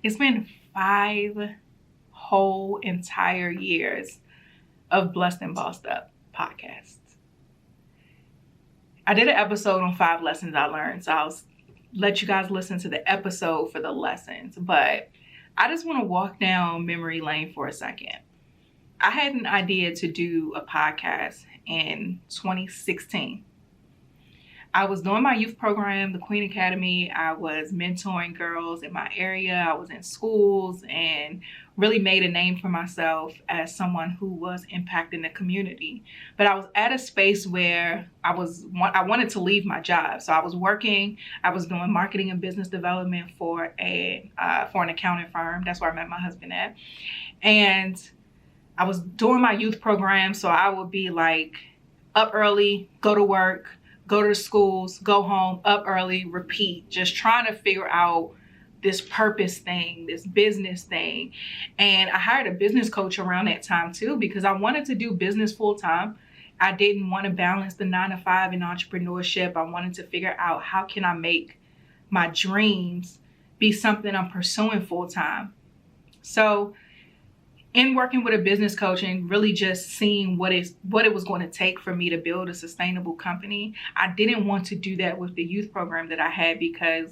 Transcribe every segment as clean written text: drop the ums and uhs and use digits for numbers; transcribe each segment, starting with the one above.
It's been 5 whole entire years of Blessed and Bossed Up podcasts. I did an episode on 5 lessons I learned, so I'll let you guys listen to the episode for the lessons. But I just want to walk down memory lane for a second. I had an idea to do a podcast in 2016. I was doing my youth program, the Queen Academy. I was mentoring girls in my area. I was in schools and really made a name for myself as someone who was impacting the community. But I was at a space where I wanted to leave my job. So I was working. I was doing marketing and business development for an accounting firm. That's where I met my husband at. And I was doing my youth program. So I would be like up early, go to work, go to the schools, go home, up early, repeat, just trying to figure out this purpose thing, this business thing. And I hired a business coach around that time too, because I wanted to do business full time. I didn't want to balance the 9-to-5 and entrepreneurship. I wanted to figure out how can I make my dreams be something I'm pursuing full time. So in working with a business coach and really just seeing what it was going to take for me to build a sustainable company, I didn't want to do that with the youth program that I had because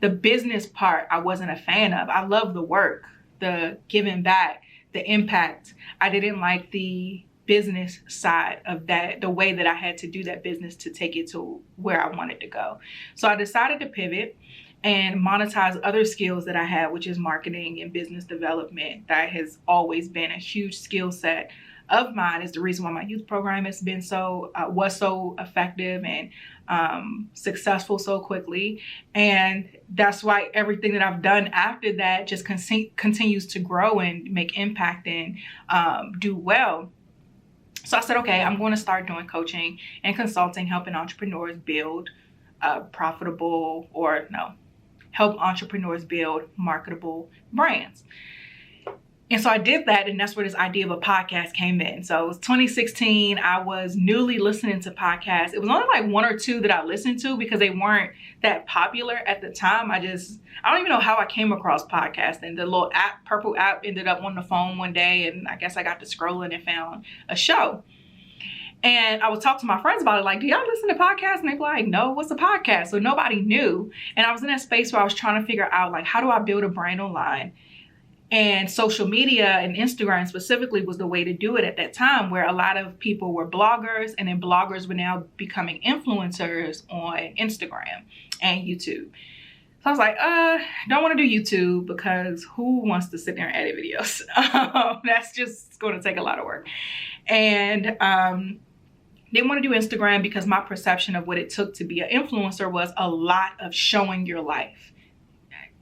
the business part I wasn't a fan of. I love the work, the giving back, the impact. I didn't like the business side of that, the way that I had to do that business to take it to where I wanted to go. So I decided to pivot and monetize other skills that I had, which is marketing and business development. That has always been a huge skill set of mine. Is the reason why my youth program has been was so effective and successful so quickly. And that's why everything that I've done after that just continues to grow and make impact and do well. So I said, okay, I'm going to start doing coaching and consulting, helping entrepreneurs build help entrepreneurs build marketable brands. And so I did that, and that's where this idea of a podcast came in. So it was 2016. I was newly listening to podcasts. It was only like 1 or 2 that I listened to because they weren't that popular at the time. I don't even know how I came across podcasting. The little purple app ended up on the phone one day, and I guess I got to scrolling and found a show. And I would talk to my friends about it, like, do y'all listen to podcasts? And they'd be like, no, what's a podcast? So nobody knew. And I was in that space where I was trying to figure out, like, how do I build a brand online? And social media and Instagram specifically was the way to do it at that time, where a lot of people were bloggers, and then bloggers were now becoming influencers on Instagram and YouTube. So I was like, don't want to do YouTube because who wants to sit there and edit videos? That's just going to take a lot of work. And didn't want to do Instagram because my perception of what it took to be an influencer was a lot of showing your life.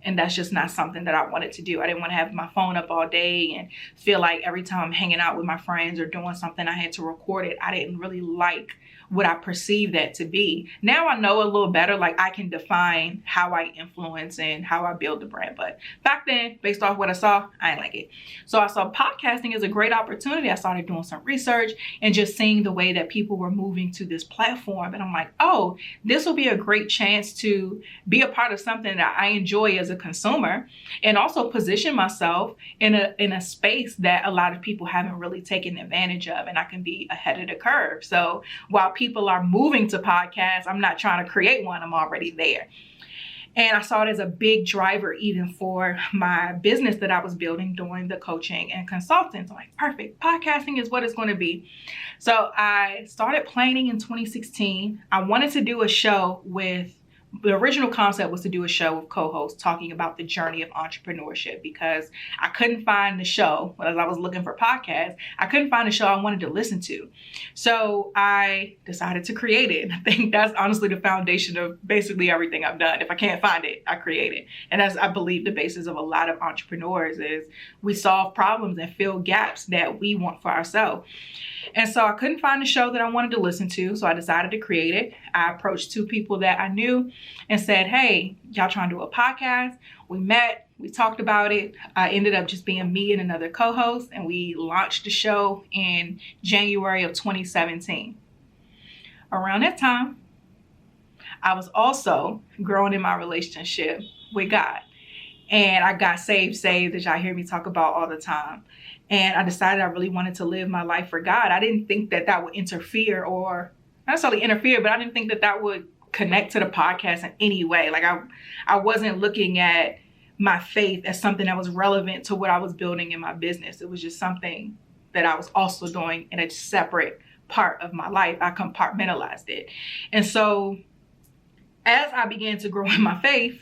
And that's just not something that I wanted to do. I didn't want to have my phone up all day and feel like every time I'm hanging out with my friends or doing something, I had to record it. I didn't really like what I perceived that to be. Now I know a little better, like I can define how I influence and how I build the brand. But back then, based off what I saw, I didn't like it. So I saw podcasting as a great opportunity. I started doing some research and just seeing the way that people were moving to this platform. And I'm like, oh, this will be a great chance to be a part of something that I enjoy as a consumer and also position myself in a space that a lot of people haven't really taken advantage of, and I can be ahead of the curve. So while people are moving to podcasts, I'm not trying to create one, I'm already there. And I saw it as a big driver even for my business that I was building, doing the coaching and consulting. So I'm like, perfect, podcasting is what it's going to be. So I started planning in 2016. I wanted to do a show with the original concept was to do a show with co-hosts talking about the journey of entrepreneurship, because I couldn't find the show as I was looking for podcasts. I couldn't find a show I wanted to listen to. So I decided to create it. I think that's honestly the foundation of basically everything I've done. If I can't find it, I create it. And as I believe the basis of a lot of entrepreneurs is we solve problems and fill gaps that we want for ourselves. And so I couldn't find a show that I wanted to listen to, so I decided to create it. I approached 2 people that I knew and said, hey, y'all trying to do a podcast? We met, we talked about it. I ended up just being me and another co-host, and we launched the show in January of 2017. Around that time, I was also growing in my relationship with God. And I got saved, that y'all hear me talk about all the time. And I decided I really wanted to live my life for God. I didn't think that would interfere, or not necessarily interfere, but I didn't think that would connect to the podcast in any way. Like I wasn't looking at my faith as something that was relevant to what I was building in my business. It was just something that I was also doing in a separate part of my life. I compartmentalized it. And so as I began to grow in my faith,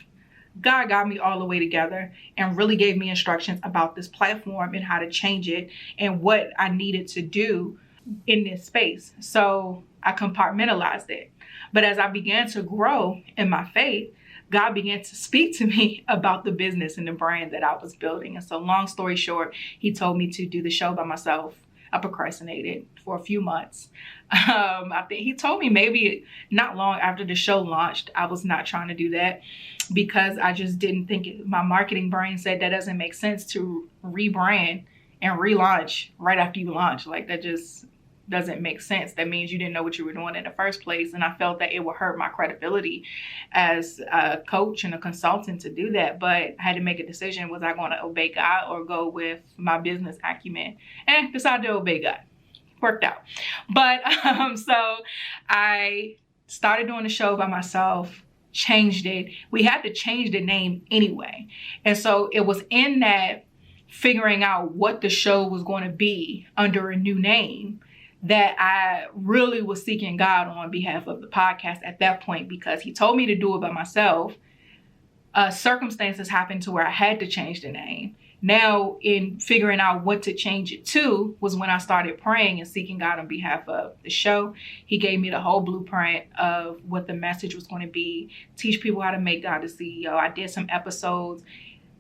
God got me all the way together and really gave me instructions about this platform and how to change it and what I needed to do in this space. So I compartmentalized it. But as I began to grow in my faith, God began to speak to me about the business and the brand that I was building. And so long story short, he told me to do the show by myself. I procrastinated for a few months. I think he told me maybe not long after the show launched. I was not trying to do that because I just didn't think it. My marketing brain said that doesn't make sense to rebrand and relaunch right after you launch. Like that just doesn't make sense. That means you didn't know what you were doing in the first place. And I felt that it would hurt my credibility as a coach and a consultant to do that. But I had to make a decision. Was I going to obey God or go with my business acumen? And decided to obey God. Worked out. But so I started doing the show by myself, changed it. We had to change the name anyway. And so it was in that figuring out what the show was going to be under a new name that I really was seeking God on behalf of the podcast at that point, because he told me to do it by myself. Circumstances happened to where I had to change the name. Now, in figuring out what to change it to was when I started praying and seeking God on behalf of the show. He gave me the whole blueprint of what the message was going to be, teach people how to make God the CEO. I did some episodes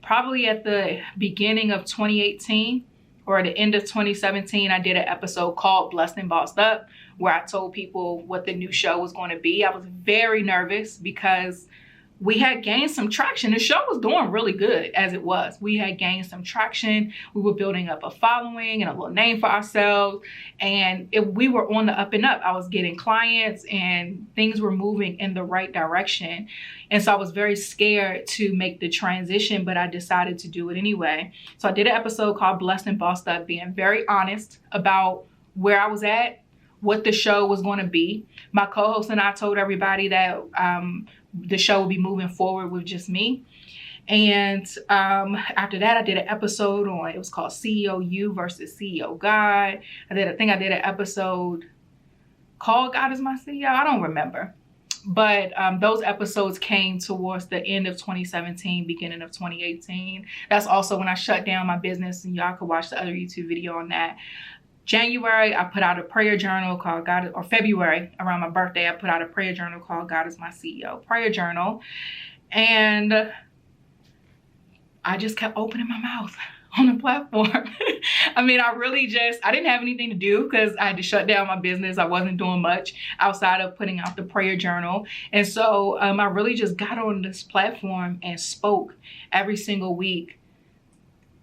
probably at the beginning of 2018. Or at the end of 2017, I did an episode called Blessed and Bossed Up, where I told people what the new show was going to be. I was very nervous because we had gained some traction. The show was doing really good as it was. We had gained some traction. We were building up a following and a little name for ourselves. And we were on the up and up. I was getting clients and things were moving in the right direction. And so I was very scared to make the transition, but I decided to do it anyway. So I did an episode called Blessed and Bossed Up, being very honest about where I was at, what the show was going to be. My co-host and I told everybody that the show will be moving forward with just me. And after that, I did an episode on, it was called CEO You versus CEO God. I did an episode called God is My CEO. I don't remember. But those episodes came towards the end of 2017, beginning of 2018. That's also when I shut down my business, and y'all could watch the other YouTube video on that. January, I put out a prayer journal called God, or February, around my birthday, I put out a prayer journal called God is My CEO prayer journal. And I just kept opening my mouth on the platform. I mean, I didn't have anything to do because I had to shut down my business. I wasn't doing much outside of putting out the prayer journal. And so I really just got on this platform and spoke every single week,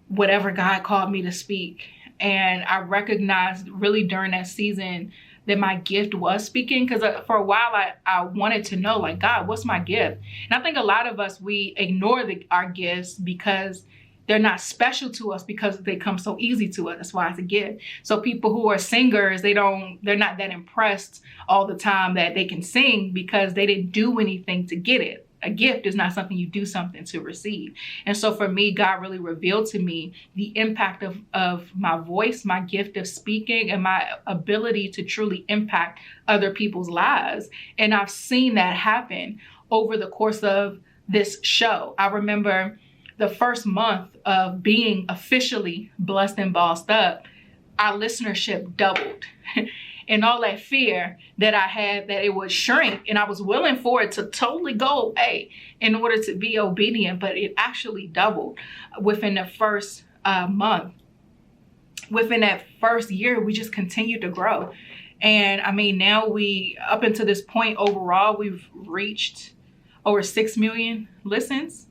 whatever God called me to speak. And I recognized really during that season that my gift was speaking, because for a while I wanted to know, like, God, what's my gift? And I think a lot of us, we ignore our gifts because they're not special to us, because they come so easy to us. That's why it's a gift. So people who are singers, they're not that impressed all the time that they can sing because they didn't do anything to get it. A gift is not something you do something to receive. And so for me, God really revealed to me the impact of my voice, my gift of speaking, and my ability to truly impact other people's lives. And I've seen that happen over the course of this show. I remember the first month of being officially Blessed and Bossed Up, our listenership doubled. And all that fear that I had that it would shrink, and I was willing for it to totally go away in order to be obedient, but it actually doubled within the first month. Within that first year, we just continued to grow. And I mean, now up until this point overall, we've reached over 6 million listens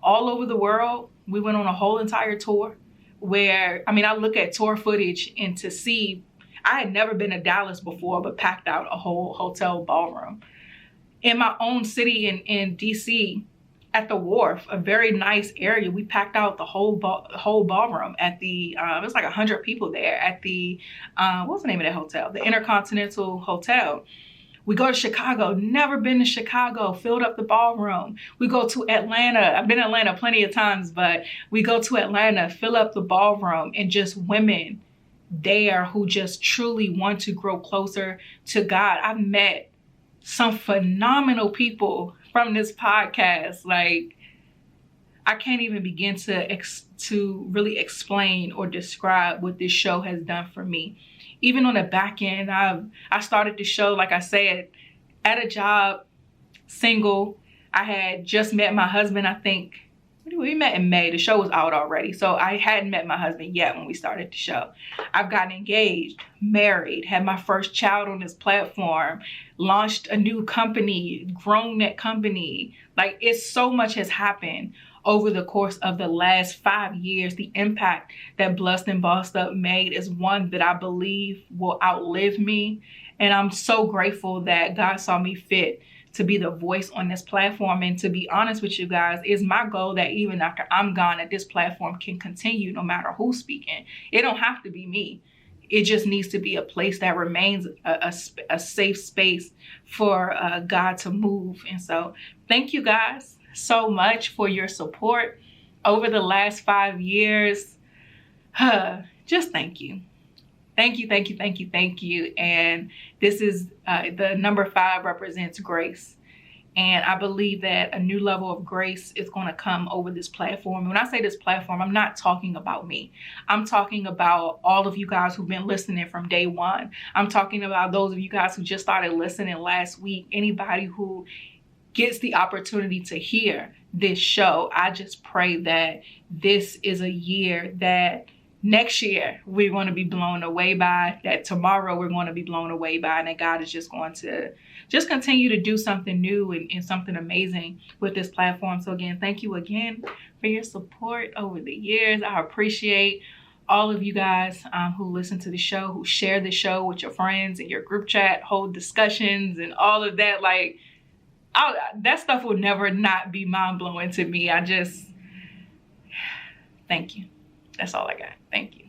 all over the world. We went on a whole entire tour where, I mean, I look at tour footage and to see, I had never been to Dallas before, but packed out a whole hotel ballroom. In my own city in DC, at the wharf, a very nice area. We packed out the whole ballroom at the, it was like 100 people there at the, what's the name of that hotel? The Intercontinental Hotel. We go to Chicago, never been to Chicago, filled up the ballroom. We go to Atlanta. I've been to Atlanta plenty of times, but we go to Atlanta, fill up the ballroom, and just women there who just truly want to grow closer to God. I've met some phenomenal people from this podcast. Like, I can't even begin to really explain or describe what this show has done for me. Even on the back end, I started the show, like I said, at a job, single. I had just met my husband, I think. We met in May. The show was out already. So I hadn't met my husband yet when we started the show. I've gotten engaged, married, had my first child on this platform, launched a new company, grown that company. Like, it's so much has happened over the course of the last 5 years. The impact that Blessed and Bossed Up made is one that I believe will outlive me. And I'm so grateful that God saw me fit to be the voice on this platform. And to be honest with you guys, it's my goal that even after I'm gone, that this platform can continue no matter who's speaking. It don't have to be me. It just needs to be a place that remains a safe space for God to move. And so thank you guys so much for your support over the last 5 years. Just thank you. Thank you, thank you, thank you, thank you. And this is the number 5 represents grace. And I believe that a new level of grace is going to come over this platform. And when I say this platform, I'm not talking about me. I'm talking about all of you guys who've been listening from day one. I'm talking about those of you guys who just started listening last week. Anybody who gets the opportunity to hear this show. I just pray that this is a year that next year we're going to be blown away by, that tomorrow we're going to be blown away by, and that God is just going to just continue to do something new and something amazing with this platform. So again, thank you again for your support over the years. I appreciate all of you guys who listen to the show, who share the show with your friends and your group chat, hold discussions and all of that. Like, that stuff will never not be mind-blowing to me. Thank you. That's all I got. Thank you.